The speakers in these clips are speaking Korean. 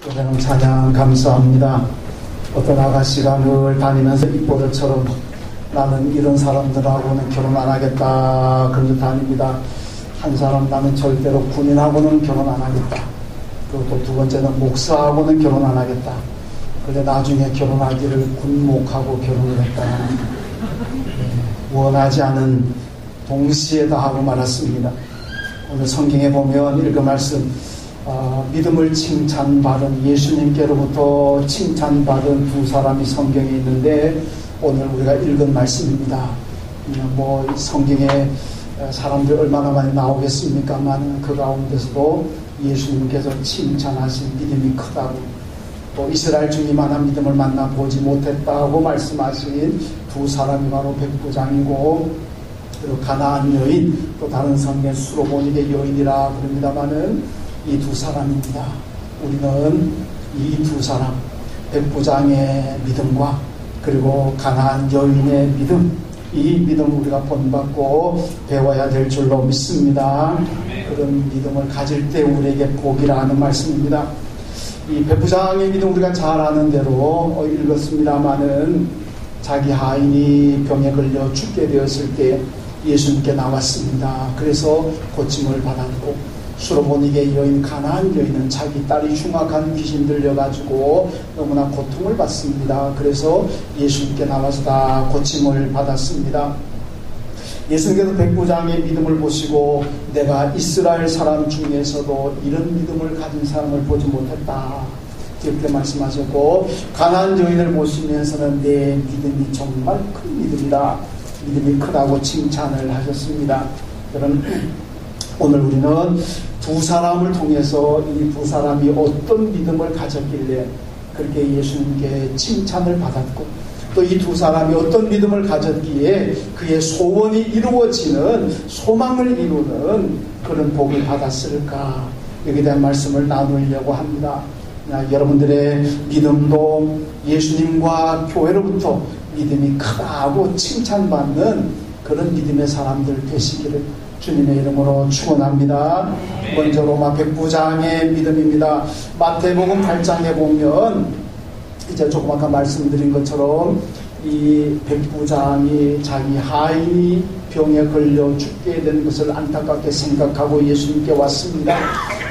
예배는 찬양 감사합니다. 어떤 아가씨가 늘 다니면서 입버릇처럼 나는 이런 사람들하고는 결혼 안 하겠다 그러면서 다닙니다. 한 사람 나는 절대로 군인하고는 결혼 안 하겠다. 그리고 또 두 번째는 목사하고는 결혼 안 하겠다. 그런데 나중에 결혼하기를 군목하고 결혼을 했다. 원하지 않은 동시에 다 하고 말았습니다. 오늘 성경에 보면 읽은 말씀 믿음을 칭찬받은 예수님께로부터 칭찬받은 두 사람이 성경에 있는데 오늘 우리가 읽은 말씀입니다. 성경에 사람들이 얼마나 많이 나오겠습니까만 그 가운데서도 예수님께서 칭찬하신 믿음이 크다고 또 이스라엘 중에 이만한 믿음을 만나보지 못했다고 말씀하신 두 사람이 바로 백부장이고 그리고 가나안 여인 또 다른 성경 수로보니게 여인이라 그럽니다마는 이 두 사람입니다. 우리는 이 두 사람 백부장의 믿음과 그리고 가나안 여인의 믿음 이 믿음을 우리가 본받고 배워야 될 줄로 믿습니다. 그런 믿음을 가질 때 우리에게 복이라 하는 말씀입니다. 이 백부장의 믿음 우리가 잘 아는 대로 읽었습니다마는 자기 하인이 병에 걸려 죽게 되었을 때 예수님께 나왔습니다. 그래서 고침을 받았고 수로보니게 여인 가나안 여인은 자기 딸이 흉악한 귀신 들려가지고 너무나 고통을 받습니다. 그래서 예수님께 나와서 다 고침을 받았습니다. 예수님께서 백부장의 믿음을 보시고 내가 이스라엘 사람 중에서도 이런 믿음을 가진 사람을 보지 못했다 이렇게 말씀하셨고 가나안 여인을 보시면서는 내 믿음이 정말 큰 믿음이다 믿음이 크다고 칭찬을 하셨습니다. 여러분 오늘 우리는 두 사람을 통해서 이 두 사람이 어떤 믿음을 가졌길래 그렇게 예수님께 칭찬을 받았고 또 이 두 사람이 어떤 믿음을 가졌기에 그의 소원이 이루어지는 소망을 이루는 그런 복을 받았을까 여기에 대한 말씀을 나누려고 합니다. 여러분들의 믿음도 예수님과 교회로부터 믿음이 크다고 칭찬받는 그런 믿음의 사람들 되시기를 주님의 이름으로 축원합니다. 먼저 로마 백부장의 믿음입니다. 마태복음 8장에 보면 이제 조금 아까 말씀드린 것처럼 이 백부장이 자기 하인이 병에 걸려 죽게 된 것을 안타깝게 생각하고 예수님께 왔습니다.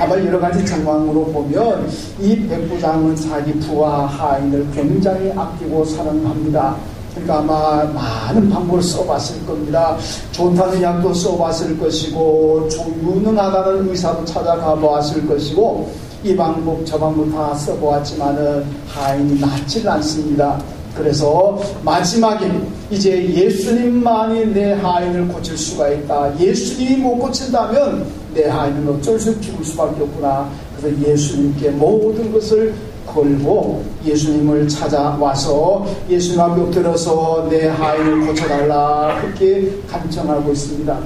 아마 여러 가지 정황으로 보면 이 백부장은 자기 부하 하인을 굉장히 아끼고 사랑합니다. 그러니까 아마 많은 방법을 써봤을 겁니다. 좋다는 약도 써봤을 것이고 유능하다는 의사도 찾아가 보았을 것이고 이 방법 저 방법 다 써보았지만은 하인이 낫질 않습니다. 그래서 마지막에 이제 예수님만이 내 하인을 고칠 수가 있다. 예수님이 못 고친다면 내 하인은 어쩔 수 없이 죽을 수밖에 없구나. 그래서 예수님께 모든 것을 걸고 예수님을 찾아와서 예수님 앞에 엎드려서 내 하인을 고쳐달라 그렇게 간청하고 있습니다.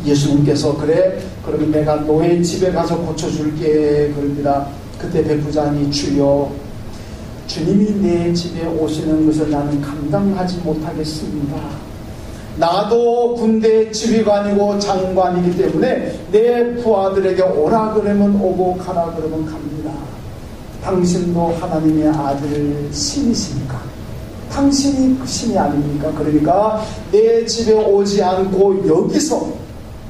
예수님께서 그래 그러면 내가 너의 집에 가서 고쳐줄게 그럽니다. 그때 백부장이 주여 주님이 내 집에 오시는 것을 나는 감당하지 못하겠습니다. 나도 군대 지휘관이고 장관이기 때문에 내 부하들에게 오라 그러면 오고 가라 그러면 갑니다. 당신도 하나님의 아들 신이십니까? 당신이 그 신이 아닙니까? 그러니까 내 집에 오지 않고 여기서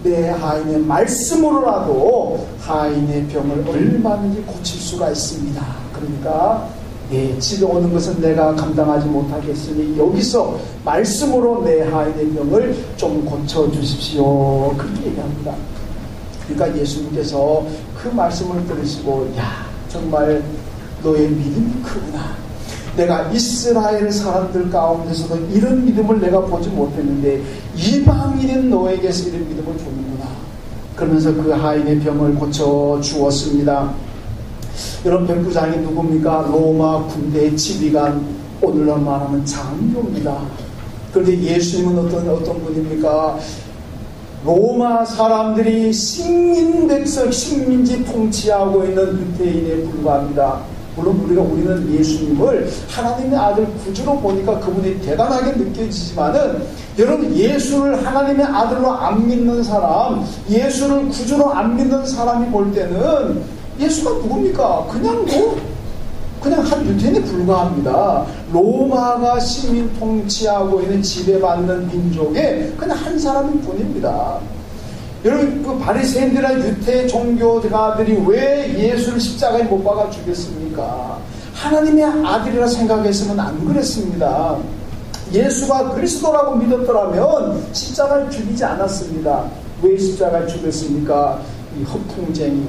내 하인의 말씀으로라도 하인의 병을 얼마든지 고칠 수가 있습니다. 그러니까 내 집에 오는 것은 내가 감당하지 못하겠으니 여기서 말씀으로 내 하인의 병을 좀 고쳐주십시오. 그렇게 얘기합니다. 그러니까 예수님께서 그 말씀을 들으시고 야 정말 너의 믿음이 크구나. 내가 이스라엘 사람들 가운데서도 이런 믿음을 내가 보지 못했는데 이방인인 너에게서 이런 믿음을 주는구나. 그러면서 그 하인의 병을 고쳐 주었습니다. 여러분 백부장이 누굽니까? 로마 군대의 지휘관 오늘날 말하면 장교입니다. 그런데 예수님은 어떤 분입니까? 로마 사람들이 식민백성 식민지 통치하고 있는 유대인에 불과합니다. 물론 우리는 예수님을 하나님의 아들 구주로 보니까 그분이 대단하게 느껴지지만은 여러분 예수를 하나님의 아들로 안 믿는 사람 예수를 구주로 안 믿는 사람이 볼 때는 예수가 누굽니까? 그냥 한 유태인에 불과합니다. 로마가 식민 통치하고 있는 지배받는 민족의 그냥 한 사람일 뿐입니다. 여러분, 그 바리새인들이나 유태 종교가들이 왜 예수를 십자가에 못 박아 죽였습니까? 하나님의 아들이라 생각했으면 안 그랬습니다. 예수가 그리스도라고 믿었더라면 십자가를 죽이지 않았습니다. 왜 십자가를 죽였습니까? 이 허풍쟁이,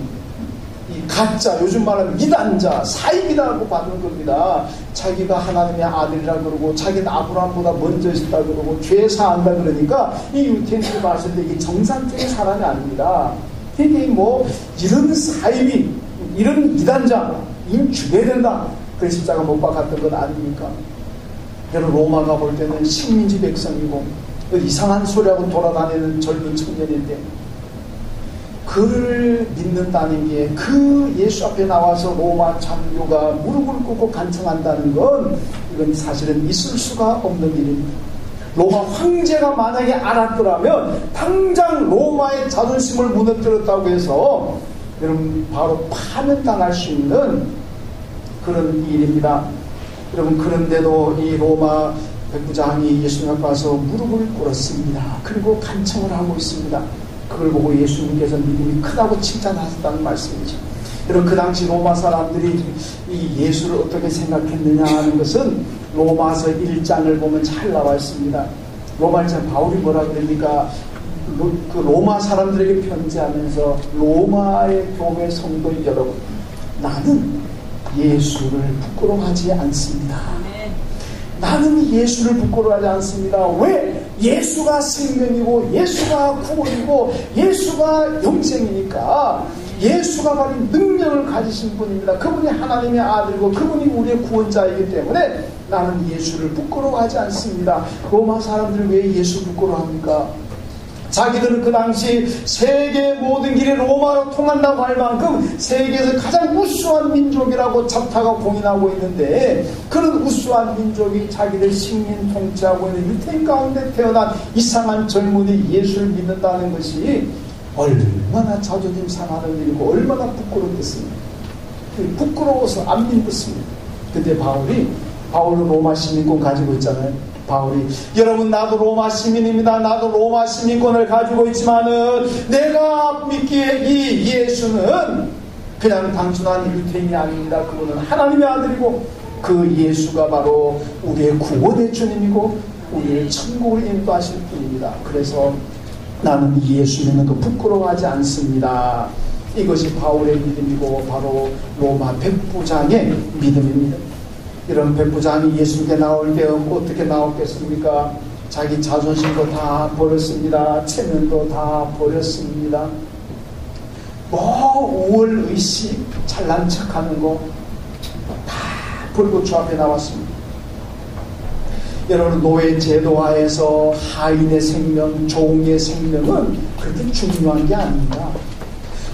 이 가짜, 요즘 말하는 미단자, 사입이라고 받는 겁니다. 자기가 하나님의 아들이라 그러고 자기는 아브라함보다 먼저 있었다 그러고 죄 사한다 그러니까 이 유태인들이 봤을 때 이 정상적인 사람이 아닙니다. 이게 뭐 이런 사입이, 이런 미단자 이 죽여야 된다. 그래서 십자가 못 박았던 것 아닙니까? 여러분, 로마가 볼 때는 식민지 백성이고 이상한 소리하고 돌아다니는 젊은 청년인데 그를 믿는다는 게, 그 예수 앞에 나와서 로마 장교가 무릎을 꿇고 간청한다는 건 이건 사실은 있을 수가 없는 일입니다. 로마 황제가 만약에 알았더라면 당장 로마의 자존심을 무너뜨렸다고 해서 여러분 바로 파면당할 수 있는 그런 일입니다. 여러분, 그런데도 이 로마 백부장이 예수님 앞에 와서 무릎을 꿇었습니다. 그리고 간청을 하고 있습니다. 그걸 보고 예수님께서 믿음이 크다고 칭찬하셨다는 말씀이죠. 여러분, 그 당시 로마 사람들이 이 예수를 어떻게 생각했느냐 하는 것은 로마서 1장을 보면 잘 나와 있습니다. 로마 1장 바울이 뭐라 그럽니까? 그 로마 사람들에게 편지하면서 로마의 교회 성도 여러분, 나는 예수를 부끄러워하지 않습니다. 나는 예수를 부끄러워하지 않습니다. 왜? 예수가 생명이고 예수가 구원이고 예수가 영생이니까 예수가 바로 능력을 가지신 분입니다. 그분이 하나님의 아들이고 그분이 우리의 구원자이기 때문에 나는 예수를 부끄러워하지 않습니다. 로마 사람들 왜 예수 부끄러워합니까? 자기들은 그 당시 세계 모든 길이 로마로 통한다고 할 만큼 세계에서 가장 우수한 민족이라고 자타가 공인하고 있는데, 그런 우수한 민족이 자기들 식민 통치하고 있는 유태인 가운데 태어난 이상한 젊은이 예수를 믿는다는 것이 얼마나 자존심 상하는 일이고 얼마나 부끄럽겠습니까? 부끄러워서 안 믿었습니다. 근데 바울은 로마 시민권 가지고 있잖아요. 바울이, 여러분, 나도 로마 시민입니다. 나도 로마 시민권을 가지고 있지만은 내가 믿기에 이 예수는 그냥 단순한 유태인이 아닙니다. 그분은 하나님의 아들이고 그 예수가 바로 우리의 구원의 주님이고 우리의 천국을 인도하실 분입니다. 그래서 나는 예수 믿는 거 부끄러워하지 않습니다. 이것이 바울의 믿음이고 바로 로마 백부장의 믿음입니다. 이런 백부장이 예수님께 나올 때 어떻게 나왔겠습니까? 자기 자존심도 다 버렸습니다. 체면도 다 버렸습니다. 뭐 우월의식, 잘난 척하는 거 다 버리고 주 앞에 나왔습니다. 여러분, 노예 제도하에서 하인의 생명, 종의 생명은 그렇게 중요한 게 아닙니다.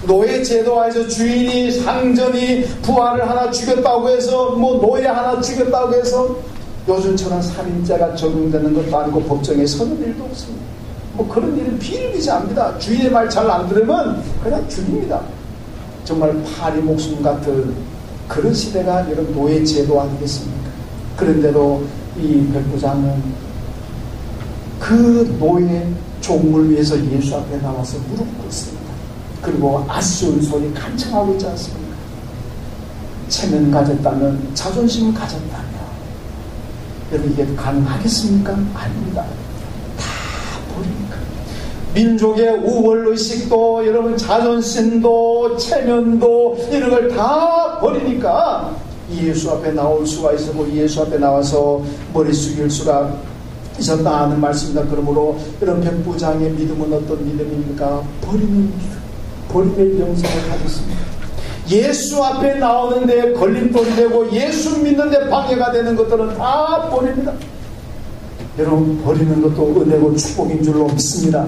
노예 제도하에서 주인이 상전이 부하를 하나 죽였다고 해서 뭐 노예 하나 죽였다고 해서 요즘처럼 살인죄가 적용되는 것도 아니고 법정에 서는 일도 없습니다. 뭐 그런 일은 비일비재합니다. 주인의 말 잘 안 들으면 그냥 죽입니다. 정말 파리 목숨 같은 그런 시대가 여러분 노예 제도 아니겠습니까? 그런데도 이 백부장은 그 노예 종을 위해서 예수 앞에 나와서 무릎 꿇습니다. 그리고 아쉬운 소리 간청하고 있지 않습니까? 체면 가졌다면, 자존심 가졌다면 여러분, 이게 가능하겠습니까? 아닙니다. 다 버리니까. 민족의 우월의식도, 여러분 자존심도, 체면도 이런 걸 다 버리니까 예수 앞에 나올 수가 있었고 예수 앞에 나와서 머리 숙일 수가 있었다 하는 말씀입니다. 그러므로 이런 백부장의 믿음은 어떤 믿음입니까? 버리는 믿음, 버림의 영성을 가졌습니다. 예수 앞에 나오는데 걸림돌이 되고 예수 믿는데 방해가 되는 것들은 다 버립니다. 여러분, 버리는 것도 은혜고 축복인 줄로 믿습니다.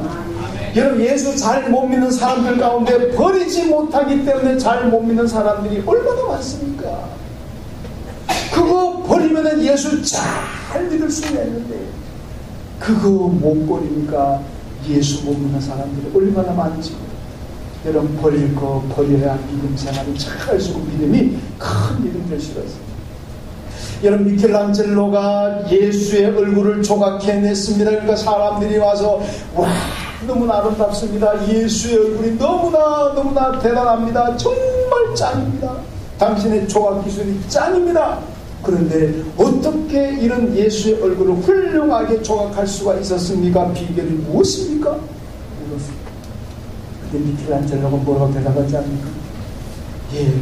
여러분, 예수 잘 못 믿는 사람들 가운데 버리지 못하기 때문에 잘 못 믿는 사람들이 얼마나 많습니까? 그거 버리면 예수 잘 믿을 수 있는데 그거 못 버리니까 예수 못 믿는 사람들이 얼마나 많지. 여러분 버릴 거 버려야 믿음 생활이 잘할수록 믿음이 큰 믿음 될 수가 있습니다. 여러분 미켈란젤로가 예수의 얼굴을 조각해냈습니다. 그러니까 사람들이 와서 와 너무나 아름답습니다. 예수의 얼굴이 너무나 대단합니다. 정말 짱입니다. 당신의 조각 기술이 짱입니다. 그런데 어떻게 이런 예수의 얼굴을 훌륭하게 조각할 수가 있었습니까? 비결이 무엇입니까? 물었습니다. 근데 미켈란젤로가 뭐라고 대답하지 않습니까?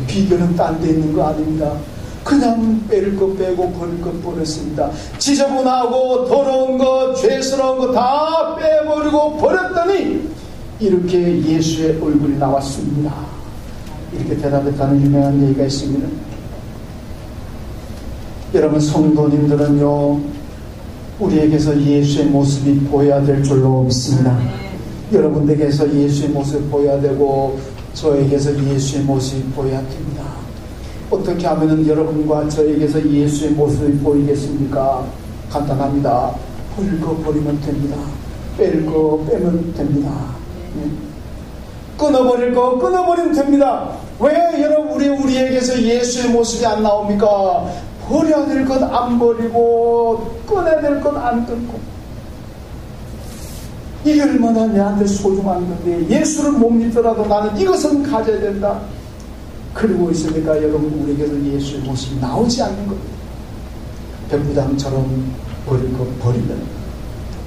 비결은 딴 데 있는 거 아닙니다. 그냥 뺄 거 빼고 버릴 거 버렸습니다. 지저분하고 더러운 거 죄스러운 거 다 빼버리고 버렸더니 이렇게 예수의 얼굴이 나왔습니다. 이렇게 대답했다는 유명한 얘기가 있습니다. 여러분 성도님들은요 우리에게서 예수의 모습이 보여야 될 줄로 믿습니다. 여러분에게서 예수의 모습이 보여야 되고 저에게서 예수의 모습이 보여야 됩니다. 어떻게 하면 여러분과 저에게서 예수의 모습이 보이겠습니까? 간단합니다. 버릴 거 버리면 됩니다. 뺄 거 빼면 됩니다. 끊어버릴 거 끊어버리면 됩니다. 왜 여러분 우리에게서 예수의 모습이 안 나옵니까? 버려야 될 것 안 버리고 끊어야 될 것 안 끊고 이게 얼마나 내한테 소중한 건데 예수를 못 믿더라도 나는 이것은 가져야 된다. 그리고 있으니까 여러분 우리에게서 예수의 모습이 나오지 않는 겁니다. 백부장처럼 버릴 것 버리면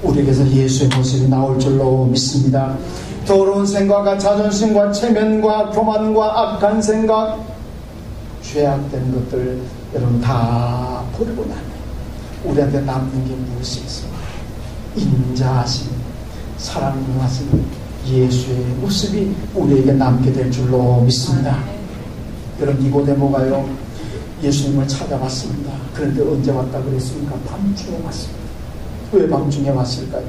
우리에게서 예수의 모습이 나올 줄로 믿습니다. 더러운 생각과 자존심과 체면과 교만과 악한 생각 죄악된 것들 여러분 다 버리고 나면 우리한테 남는 게 무엇이 있습니까? 인자하신 사랑을 하신 예수의 모습이 우리에게 남게 될 줄로 믿습니다. 여러분 니고데모가요 예수님을 찾아왔습니다. 그런데 언제 왔다 그랬습니까? 밤중에 왔습니다. 왜 밤중에 왔을까요?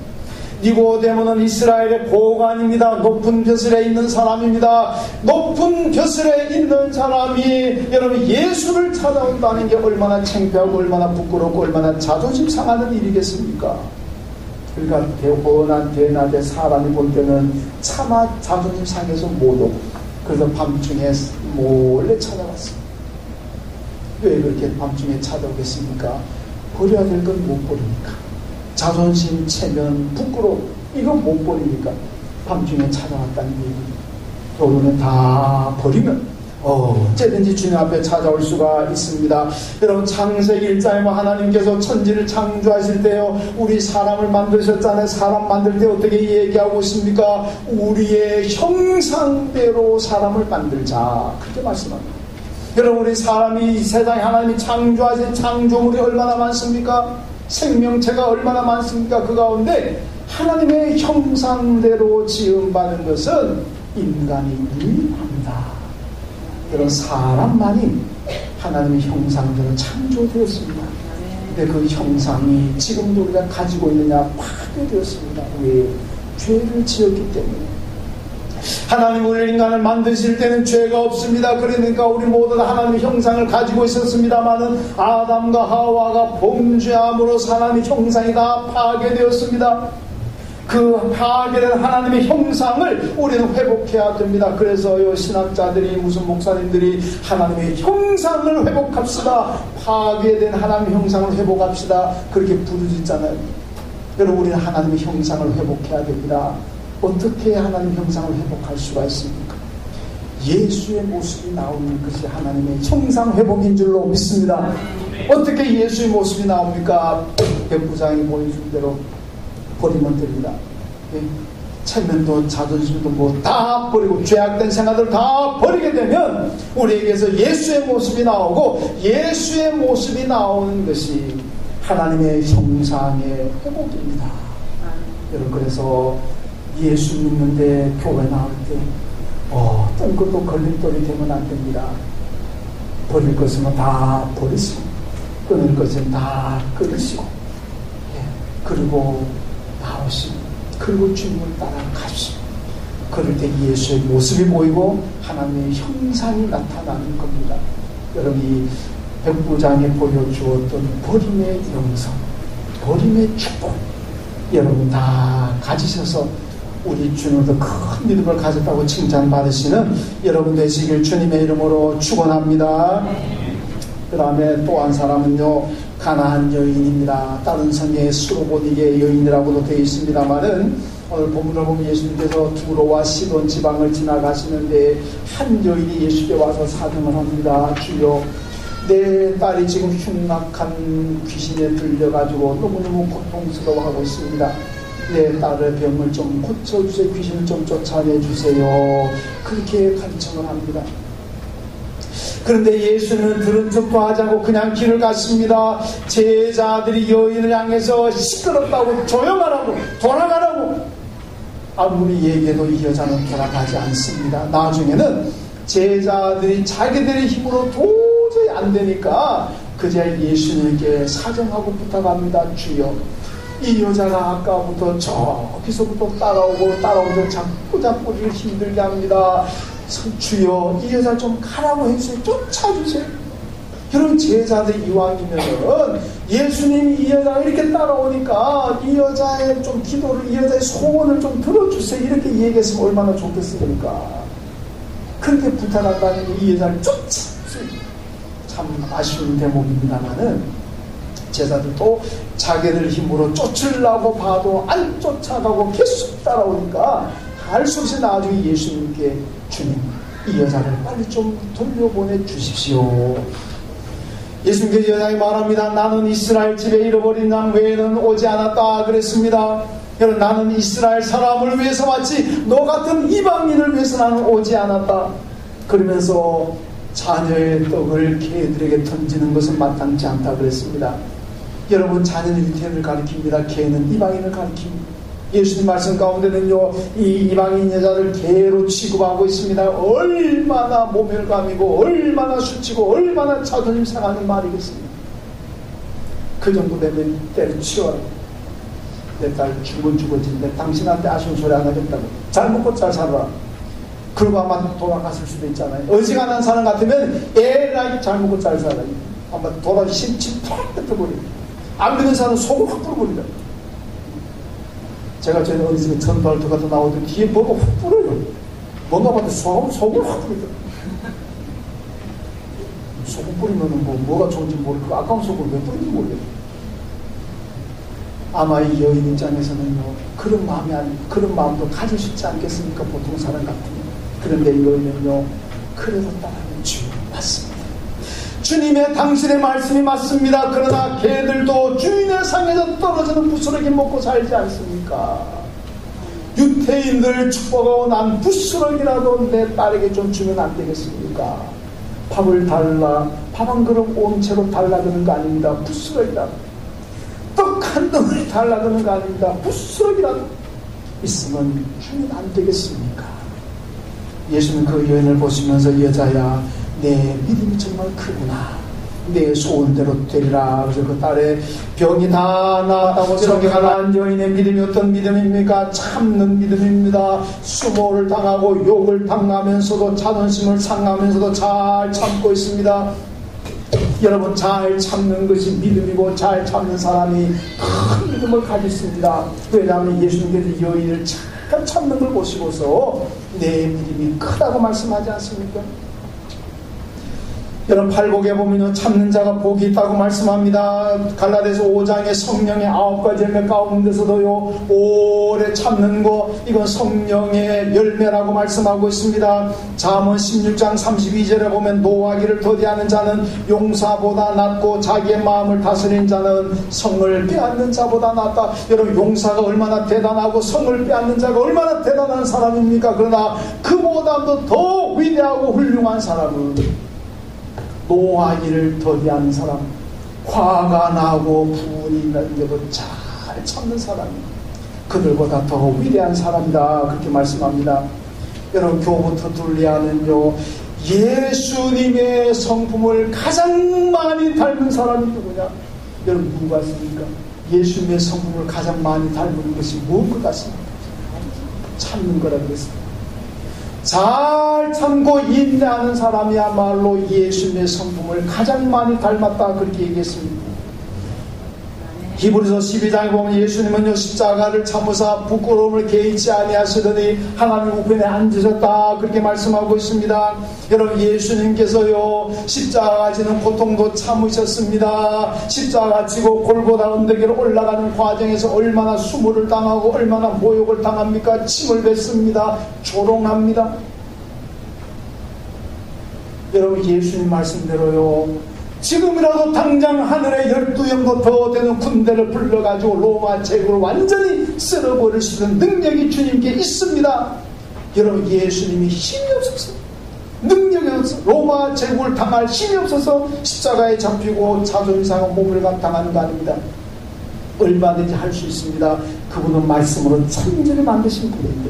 니고데모는 이스라엘의 고관입니다. 높은 벼슬에 있는 사람입니다. 높은 벼슬에 있는 사람이 여러분 예수를 찾아온다는 게 얼마나 창피하고 얼마나 부끄럽고 얼마나 자존심 상하는 일이겠습니까? 그러니까 대혼한 대낮에 사람이 볼 때는 차마 자존심 상해서 못 오고 그래서 밤중에 몰래 찾아왔습니다. 왜 그렇게 밤중에 찾아오겠습니까? 버려야 될 건 못 버리니까. 자존심, 체면, 부끄러움 이건 못 버리니까 밤중에 찾아왔다는 얘기입니다. 우리는 다 버리면 언제든지 주님 앞에 찾아올 수가 있습니다. 여러분 창세기 1장에 하나님께서 천지를 창조하실 때요 우리 사람을 만드셨잖아요. 사람 만들 때 어떻게 얘기하고 있습니까? 우리의 형상대로 사람을 만들자 그렇게 말씀합니다. 여러분 우리 사람이 이 세상에 하나님이 창조하신 창조물이 얼마나 많습니까? 생명체가 얼마나 많습니까? 그 가운데 하나님의 형상대로 지음받은 것은 인간이 유일합니다. 이런 사람만이 하나님의 형상대로 창조되었습니다. 근데 그 형상이 지금도 우리가 가지고 있느냐 파괴되었습니다. 왜? 죄를 지었기 때문에. 하나님 우리 인간을 만드실 때는 죄가 없습니다. 그러니까 우리 모두 다 하나님의 형상을 가지고 있었습니다마는 아담과 하와가 범죄함으로 하나님의 형상이 다 파괴되었습니다. 그 파괴된 하나님의 형상을 우리는 회복해야 됩니다. 그래서요 신학자들이 무슨 목사님들이 하나님의 형상을 회복합시다. 파괴된 하나님의 형상을 회복합시다. 그렇게 부르짖잖아요. 여러분 우리는 하나님의 형상을 회복해야 됩니다. 어떻게 하나님 형상을 회복할 수가 있습니까? 예수의 모습이 나오는 것이 하나님의 형상 회복인 줄로 믿습니다. 어떻게 예수의 모습이 나옵니까? 백부장이 보여준 대로 버리면 됩니다. 체면도 자존심도 뭐 다 버리고 죄악된 생각들 다 버리게 되면 우리에게서 예수의 모습이 나오고 예수의 모습이 나오는 것이 하나님의 형상의 회복입니다. 여러분 그래서 예수 믿는데 교회 나올 때 어떤 것도 걸림돌이 되면 안 됩니다. 버릴 것은 다 버리시고 끊을 것은 다 끊으시고 그리고 나오시고 그리고 주님을 따라가시고 그럴 때 예수의 모습이 보이고 하나님의 형상이 나타나는 겁니다. 여러분이 백부장에 보여주었던 버림의 영성 버림의 축복 여러분 다 가지셔서 우리 주님도 큰 믿음을 가졌다고 칭찬받으시는 여러분 되시길 주님의 이름으로 축원합니다. 그 다음에 또 한 사람은요, 가나안 여인입니다. 다른 성경에 수로보니게 여인이라고도 되어 있습니다만은 오늘 본문을 보면 예수님께서 두로와 시돈 지방을 지나가시는데 한 여인이 예수께 와서 사정을 합니다. 주여, 내 딸이 지금 흉악한 귀신에 들려가지고 너무너무 고통스러워하고 있습니다. 내 딸의 병을 좀 고쳐주세요. 귀신을 좀 쫓아내주세요. 그렇게 간청을 합니다. 그런데 예수는 들은 척도 하지 않고 그냥 길을 갔습니다. 제자들이 여인을 향해서 시끄럽다고, 조용하라고, 돌아가라고 아무리 얘기해도 이 여자는 돌아가지 않습니다. 나중에는 제자들이 자기들의 힘으로 도저히 안 되니까 그제 예수님께 사정하고 부탁합니다. 주여, 이 여자가 아까부터 저기서부터 따라오면서 자꾸 우리를 힘들게 합니다. 주여, 이 여자 좀 가라고 해주세요. 쫓아주세요. 여러분, 제자들 이왕이면은 예수님이 이 여자가 이렇게 따라오니까 이 여자의 좀 기도를, 이 여자의 소원을 좀 들어주세요. 이렇게 얘기했으면 얼마나 좋겠습니까? 그렇게 부탁한다는 이 여자를 쫓아주세요. 참 아쉬운 대목입니다만은 제자들도 자기들 힘으로 쫓으려고 봐도 안 쫓아가고 계속 따라오니까 할 수 없이 나중에 예수님께 주님, 이 여자를 빨리 좀 돌려보내 주십시오. 예수님께서 여자에게 말합니다. 나는 이스라엘 집에 잃어버린 양 외에는 오지 않았다 그랬습니다. 여러분, 나는 이스라엘 사람을 위해서 왔지 너 같은 이방인을 위해서 나는 오지 않았다. 그러면서 자녀의 떡을 개들에게 던지는 것은 마땅치 않다 그랬습니다. 여러분, 자녀는 유태인을 가리킵니다. 개는 이방인을 가리킵니다. 예수님 말씀 가운데는요, 이 이방인 여자를 개로 취급하고 있습니다. 얼마나 모멸감이고 얼마나 수치고 얼마나 자존심 상하는 말이겠습니까? 그 정도 되면 때려치워라. 내 딸 죽어지는데 당신한테 아쉬운 소리 안 하겠다고. 잘 먹고 잘 살아라. 그리고 아마 돌아갔을 수도 있잖아요. 어지간한 사람 같으면 에라이 잘 먹고 잘 살아. 아마 돌아가기 심치 팍 뱉어버리고. 안 믿는 사람은 속을 확 불어버린다. 제가 전에 어디서 전발도 가서 나오던 뒤에 뭐가 훅 불어요. 뭔가 봐도 속을 확 뿌리다. 속을 뿌리면 뭐가 좋은지 모르고 아까운 속을 왜 뿌리는지 모르겠어요. 아마 이 여인 입장에서는요, 그런 마음도 가질 수 있지 않겠습니까? 보통 사람 같으면. 그런데 이 여인은요, 그래도 따라가는 주님 맞습니다. 주님의 당신의 말씀이 맞습니다. 그러나 개들도 주인의 상에서 떨어지는 부스러기 먹고 살지 않습니까? 유태인들 축복하고 난 부스러기라도 내 딸에게 좀 주면 안 되겠습니까? 밥을 달라, 밥 한 그릇 온 채로 달라드는 거 아닙니다. 부스러기라도. 떡 한 덩을 달라드는 거 아닙니다. 부스러기라도 있으면 주면 안 되겠습니까? 예수는 그 여인을 보시면서 여자야, 내 믿음이 정말 크구나. 내 소원대로 되리라. 그래서 그 딸의 병이 다 나았다고 성경한 여인의 믿음이 어떤 믿음입니까? 참는 믿음입니다. 수모를 당하고 욕을 당하면서도 자존심을 상하면서도 잘 참고 있습니다. 여러분, 잘 참는 것이 믿음이고 잘 참는 사람이 큰 믿음을 가졌습니다. 왜냐하면 예수님께서 여인을 잘 참는 걸 보시고서 내 믿음이 크다고 말씀하지 않습니까? 여러분, 팔복에 보면 참는 자가 복이 있다고 말씀합니다. 갈라디아서 5장의 성령의 9가지 열매 가운데서도요, 오래 참는 거, 이건 성령의 열매라고 말씀하고 있습니다. 잠언 16장 32절에 보면 노하기를 더디하는 자는 용사보다 낫고 자기의 마음을 다스리는 자는 성을 빼앗는 자보다 낫다. 여러분, 용사가 얼마나 대단하고 성을 빼앗는 자가 얼마나 대단한 사람입니까? 그러나 그보다도 더 위대하고 훌륭한 사람은 노하기를 더디하는 사람, 화가 나고 분이 나는데도 잘 참는 사람이 그들보다 더 위대한 사람이다. 그렇게 말씀합니다. 여러분, 교부 터툴리아는요, 예수님의 성품을 가장 많이 닮은 사람이 누구냐? 여러분, 누구 같습니까? 예수님의 성품을 가장 많이 닮은 것이 무엇 같습니까? 참는 거라고 했습니다. 잘 참고 인내하는 사람이야말로 예수님의 성품을 가장 많이 닮았다. 그렇게 얘기했습니다. 히브리서 12장에 보면 예수님은요 십자가를 참으사 부끄러움을 개의치 아니하시더니 하나님 우편에 앉으셨다 그렇게 말씀하고 있습니다. 여러분 예수님께서요 십자가 지는 고통도 참으셨습니다. 십자가 지고 골고다 언덕으로 올라가는 과정에서 얼마나 수모를 당하고 얼마나 모욕을 당합니까? 침을 뱉습니다. 조롱합니다. 여러분 예수님 말씀대로요 지금이라도 당장 하늘에 12영도 더 되는 군대를 불러가지고 로마 제국을 완전히 쓸어버릴 수 있는 능력이 주님께 있습니다. 여러분 예수님이 힘이 없어서 능력이 없어서 로마 제국을 당할 힘이 없어서 십자가에 잡히고 자존심 상한 몸을 당하는 거 아닙니다. 얼마든지 할 수 있습니다. 그분은 말씀으로 천지를 만드신 분인데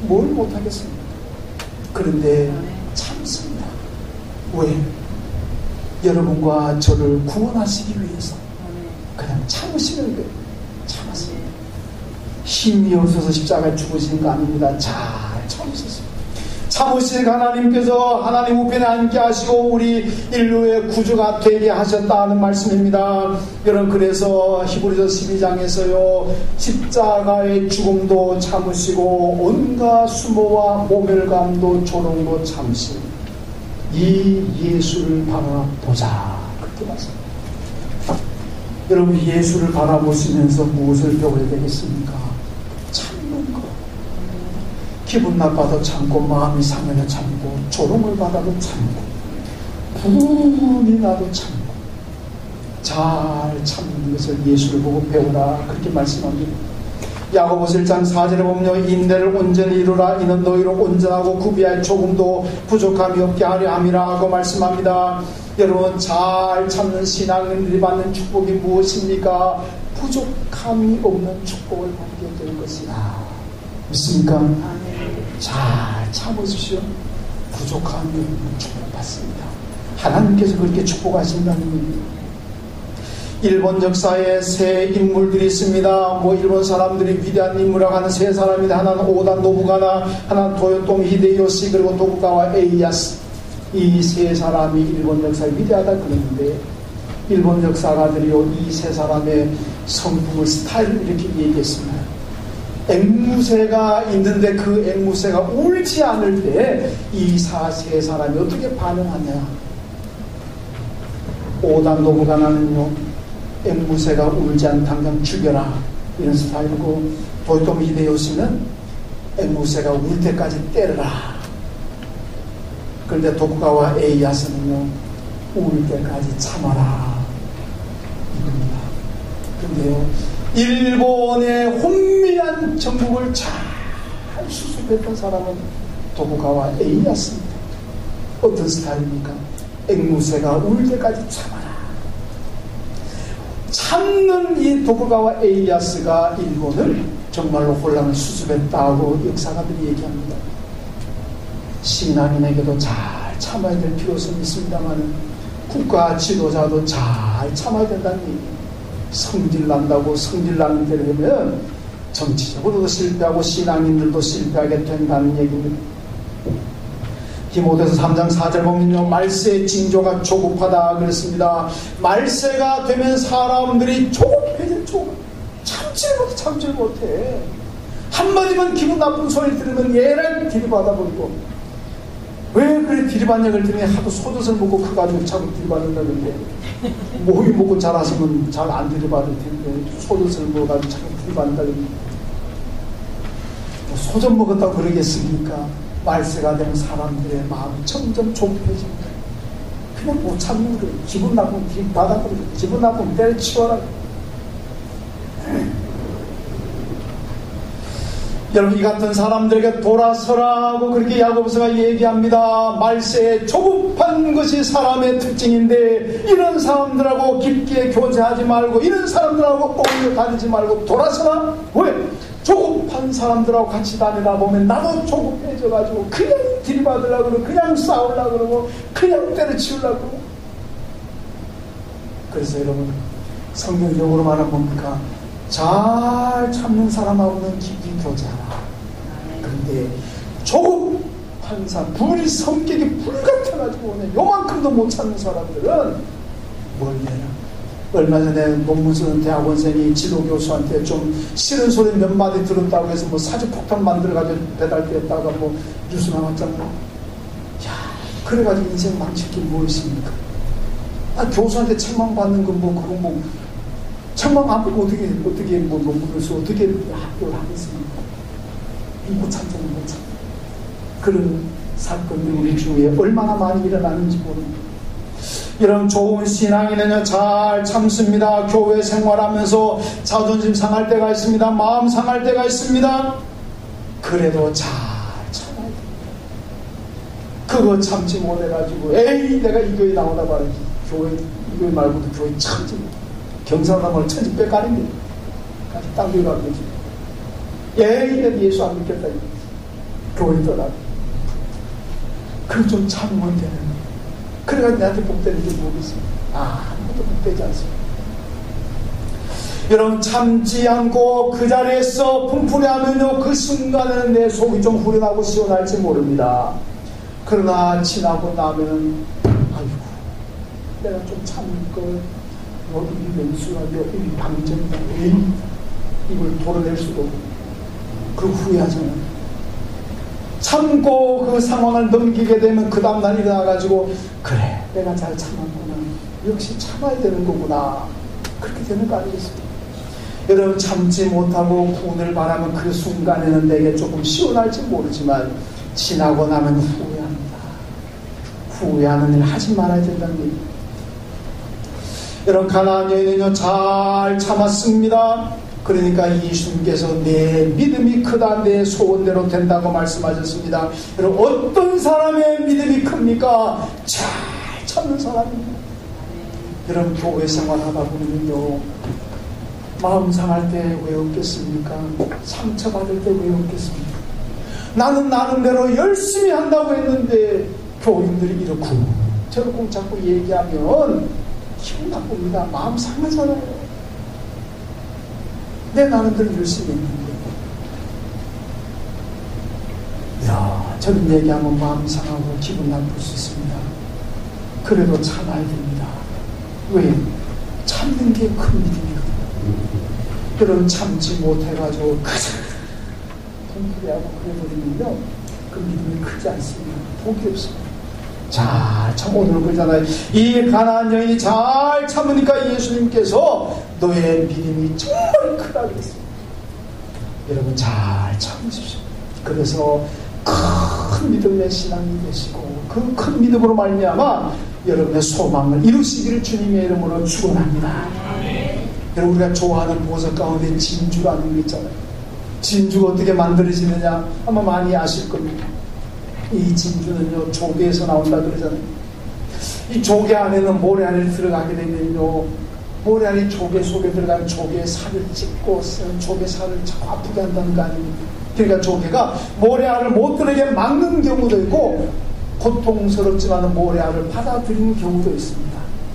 뭘 못하겠습니까? 그런데 참습니다. 왜? 여러분과 저를 구원하시기 위해서 그냥 참으시는 거예요. 참았습니다. 힘이 없어서 십자가에 죽으신 거 아닙니다. 잘 참으셨습니다. 참으신 하나님께서 하나님 우편에 앉게 하시고 우리 인류의 구주가 되게 하셨다는 말씀입니다. 여러분 그래서 히브리서 12장에서요 십자가의 죽음도 참으시고 온갖 수모와 모멸감도 조롱도 참으시고 이 예수를 바라보자 그렇게 말씀합니다. 여러분 예수를 바라보시면서 무엇을 배워야 되겠습니까? 참는 것. 기분 나빠도 참고 마음이 상해도 참고 조롱을 받아도 참고 분이 나도 참고 잘 참는 것을 예수를 보고 배우라 그렇게 말씀합니다. 야고보서 1장 4절에 보면 인내를 온전히 이루라 이는 너희로 온전하고 구비할 조금도 부족함이 없게 하려 함이라 하고 말씀합니다. 여러분 잘 참는 신앙인들이 받는 축복이 무엇입니까? 부족함이 없는 축복을 받게 될 것이다. 믿습니까? 잘 참으십시오. 부족함이 없는 축복을 받습니다. 하나님께서 그렇게 축복하신다는 겁니다. 일본 역사에 세 인물들이 있습니다. 일본 사람들이 위대한 인물이라고 하는 세 사람인데 하나는 오다 노부가나, 하나는 도요토미 히데요시, 그리고 도쿠가와 에이야스. 이 세 사람이 일본 역사에 위대하다 그러는데 일본 역사가들이요 이 세 사람의 성품을 스타일을 이렇게 얘기했습니다. 앵무새가 있는데 그 앵무새가 울지 않을 때 이 세 사람이 어떻게 반응하냐. 오다 노부가나는요 앵무새가 울지 않으면 당장 죽여라 이런 스타일이고 도요토미 히데요시는 앵무새가 울 때까지 때려라. 그런데 도쿠가와 에이야스는요 울 때까지 참아라 이겁니다. 그런데요 일본의 혼미한 정국을 잘 수습했던 사람은 도쿠가와 에이야스입니다. 어떤 스타일입니까? 앵무새가 울 때까지 참아라. 참는 이 도쿠가와 에이야스가 일본을 정말로 혼란을 수습했다고 역사가들이 얘기합니다. 신앙인에게도 잘 참아야 될 필요성이 있습니다만 국가 지도자도 잘 참아야 된다는 얘기예요. 성질난다고 성질나는 대로 하면 정치적으로도 실패하고 신앙인들도 실패하게 된다는 얘기입니다. 디모데서 3장 4절 보면요 말세의 징조가 조급하다 그랬습니다. 말세가 되면 사람들이 조급해져. 참질 못해. 한마디만 기분 나쁜 소리 들으면 얘를 들이받아버리고 왜 그래 들이받냐 그랬더니 하도 소젖을 먹고 커가지고 자꾸 들이받는다는데 모기 먹고 잘하시면 잘 안 들이받을 텐데 소젖을 먹어가지고 자꾸 들이받는다는데 소젖 먹었다고 그러겠습니까? 말세가 되는 사람들의 마음이 점점 좁혀집니다. 그냥 못 참는 거예요. 기분 나쁘면 받아버리고 기분 나쁘면 때려치워라. 여러분 이 같은 사람들에게 돌아서라고 그렇게 야고보서가 얘기합니다. 말세에 조급한 것이 사람의 특징인데 이런 사람들하고 깊게 교제하지 말고 이런 사람들하고 어울려 다니지 말고 돌아서라. 왜? 조급한 사람들하고 같이 다니다 보면 나도 조급해져가지고 그냥 들이받으려고 그러고 그냥 싸우려고 그러고 그냥 때려치우려고 그러고. 그래서 여러분 성경적으로 말하면 뭡니까? 잘 참는 사람하고는 깊이 교제하라. 그런데 조급한 사람, 불이 성격이 불같아가지고 요만큼도 못 참는 사람들은 멀리해라. 얼마 전에 논문 쓰는 대학원생이 지도교수한테 좀 싫은 소리 몇 마디 들었다고 해서 뭐 사주폭탄 만들어가지고 배달됐다가 뭐 뉴스 나왔잖아요. 야, 그래가지고 인생 망칠 게 무엇입니까? 교수한테 책망받는 건 뭐 그건 뭐 책망 안 받고 어떻게 뭐 논문을 써 어떻게 학교를 하겠습니까? 못 참잖아요, 못 참. 그런 사건들이 우리 주위에 얼마나 많이 일어나는지 모릅니다. 이런 좋은 신앙인은요 잘 참습니다. 교회 생활하면서 자존심 상할 때가 있습니다. 마음 상할 때가 있습니다. 그래도 잘 참아야 됩니다. 그거 참지 못해가지고 에이 내가 이 교회 나오다 말이지. 교회 이 교회 말고도 교회 천지 경상남을 천지 빽가린데 딴 교회 가면 되지. 에이 내가 예수 안 믿겠다. 교회 떠나고 그거 좀 참으면 되는 거예요. 그래가지고 내한테 복되는 게 뭐겠습니까? 아무것도 복되지 않습니다. 여러분 참지 않고 그 자리에서 품풀이하면요 그 순간에는 내 속이 좀 후련하고 시원할지 모릅니다. 그러나 지나고 나면은 아이고 내가 좀 참을 입이 맹수라고 입이 방정이다. 이걸 도려낼 수도 없고 그 후회하잖아요. 참고 그 상황을 넘기게 되면 그 다음날 일어나가지고 그래 내가 잘 참았구나 역시 참아야 되는 거구나 그렇게 되는 거 아니겠습니까? 여러분 참지 못하고 구원을 바라면 그 순간에는 내게 조금 시원할지 모르지만 지나고 나면 후회합니다. 후회하는 일 하지 말아야 된다는 얘기입니다. 여러분 가나안 여인은요 잘 참았습니다. 그러니까 예수님께서 내 믿음이 크다 내 소원대로 된다고 말씀하셨습니다. 여러분 어떤 사람의 믿음이 큽니까? 잘 참는 사람입니다. 여러분 교회 생활하다 보면요 마음 상할 때 왜 없겠습니까? 상처받을 때 왜 없겠습니까? 나는 나름대로 열심히 한다고 했는데 교인들이 이렇고 저렇고 자꾸 얘기하면 기분 나쁩니다. 마음 상하잖아요. 내 나름대로 열심히 했는데 저런 얘기하면 마음 상하고 기분 나쁠 수 있습니다. 그래도 참아야 됩니다. 왜? 참는 게 큰 믿음이거든요. 여러분 참지 못해가지고 통쾌하고 그래버리면요 그 믿음이 크지 않습니다. 복이 없습니다. 자, 참 오늘 그러잖아요. 이 가나안 여인이 잘 참으니까 예수님께서 너의 믿음이 정말 크다 그랬습니다. 여러분 잘 참으십시오. 그래서 큰 믿음의 신앙이 되시고 그 큰 믿음으로 말미암아 여러분의 소망을 이루시기를 주님의 이름으로 축원합니다. 여러분 우리가 좋아하는 보석 가운데 진주라는 게 있잖아요. 진주가 어떻게 만들어지느냐 아마 많이 아실 겁니다. 이 진주는요 조개에서 나온다 그러잖아요. 이 조개 안에는 모래 안에 들어가게 되면요 모래 안에 조개 속에 들어가면 조개의 살을 찢고 조개 살을 자꾸 아프게 한다는 거 아닙니까? 그러니까 조개가 모래 알을 못 들어가게 막는 경우도 있고 고통스럽지만 모래 알을 받아들이는 경우도 있습니다.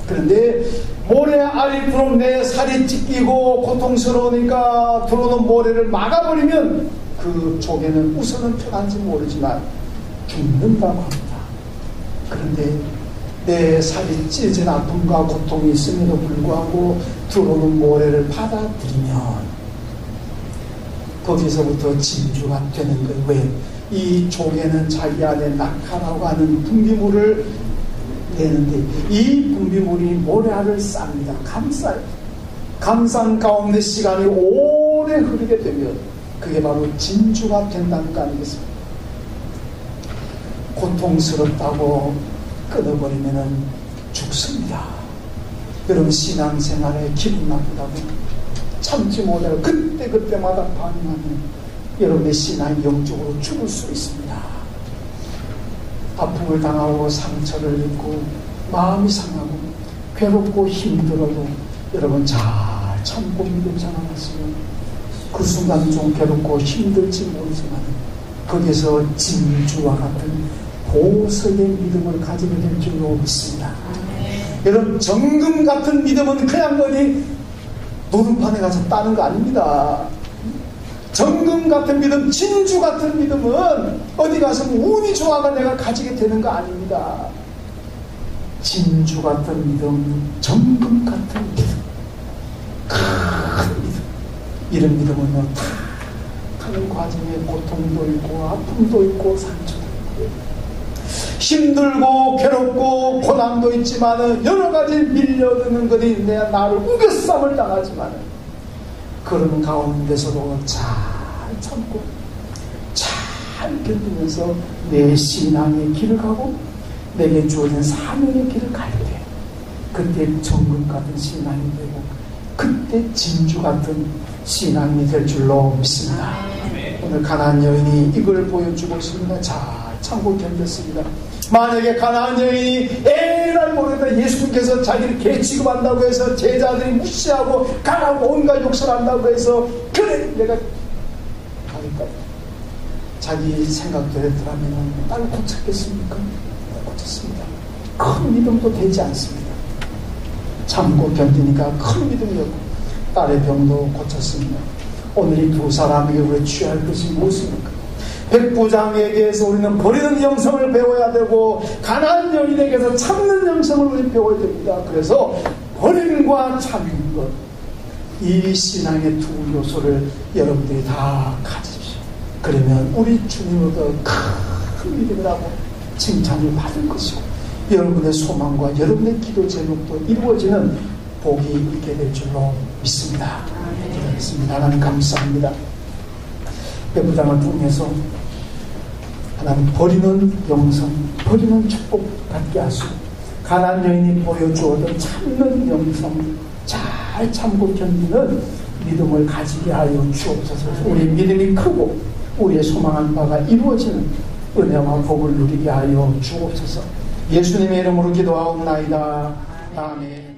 그런데 모래 알이 들어오면 내 살이 찢기고 고통스러우니까 들어오는 모래를 막아버리면 그 조개는 우선은 편한지 모르지만 죽는다고 합니다. 그런데 내 살이 찢어진 아픔과 고통이 있음에도 불구하고 들어오는 모래를 받아들이면 거기서부터 진주가 되는 거예요. 왜? 이 조개는 자기 안에 낙하라고 하는 분비물을 내는데 이 분비물이 모래알을 쌉니다. 감싸요. 감싼 가운데 시간이 오래 흐르게 되면 그게 바로 진주가 된다는 거 아니겠습니까? 고통스럽다고 끊어버리면 죽습니다. 여러분 신앙생활에 기분 나쁘다고 참지 못하고 그때마다 반응하면 여러분의 신앙이 영적으로 죽을 수 있습니다. 아픔을 당하고 상처를 입고 마음이 상하고 괴롭고 힘들어도 여러분 잘 참고 믿음 살아났으면 그 순간 좀 괴롭고 힘들지 모르지만 거기서 진주와 같은 보석의 믿음을 가지게 될 줄로 믿습니다. 여러분 정금 같은 믿음은 그냥 어디 노름판에 가서 따는 거 아닙니다. 정금 같은 믿음, 진주 같은 믿음은 어디 가서 운이 좋아가 내가 가지게 되는 거 아닙니다. 진주 같은 믿음, 정금 같은 믿음, 큰 믿음. 이런 믿음은요, 다 가는 과정에 고통도 있고 아픔도 있고 상처도 있고 힘들고 괴롭고 고난도 있지만은 여러 가지 밀려드는 것이 내 나를 우겨쌈을 당하지만은 그런 가운데서도 잘 참고 잘 견디면서 내 신앙의 길을 가고 내게 주어진 사명의 길을 갈 때 그때 정금 같은 신앙이 되고 그때 진주 같은 신앙이 될 줄로 믿습니다. 오늘 가나안 여인이 이걸 보여주고 있습니다. 잘 참고 견뎠습니다. 만약에 가나안 여인이 에라이 모르겠다 예수님께서 자기를 개 취급한다고 해서 제자들이 무시하고 가라고 온갖 욕설한다고 해서 그래 내가 가니까 자기 생각대로 했더라면 딸을 고쳤겠습니까? 고쳤습니다. 큰 믿음도 되지 않습니다. 참고 견디니까 큰 믿음이었고 딸의 병도 고쳤습니다. 오늘 이 두 사람에게 우리 취할 것이 무엇입니까? 백부장에게서 우리는 버리는 영성을 배워야 되고 가나안 여인에게서 참는 영성을 우리 배워야 됩니다. 그래서 버림과 참는 것, 이 신앙의 두 요소를 여러분들이 다 가지십시오. 그러면 우리 주님으로부터 큰 믿음이라고 칭찬을 받을 것이고 여러분의 소망과 여러분의 기도 제목도 이루어지는 복이 있게 될 줄로 믿습니다. 기도하겠습니다. 하나님 감사합니다. 백부장을 통해서 하나님 버리는 영성, 버리는 축복 갖게 하시고 가나안 여인이 보여주었던 참는 영성, 잘 참고 견디는 믿음을 가지게 하여 주옵소서. 우리 믿음이 크고 우리의 소망한 바가 이루어지는 은혜와 복을 누리게 하여 주옵소서. 예수님의 이름으로 기도하옵나이다. 아멘.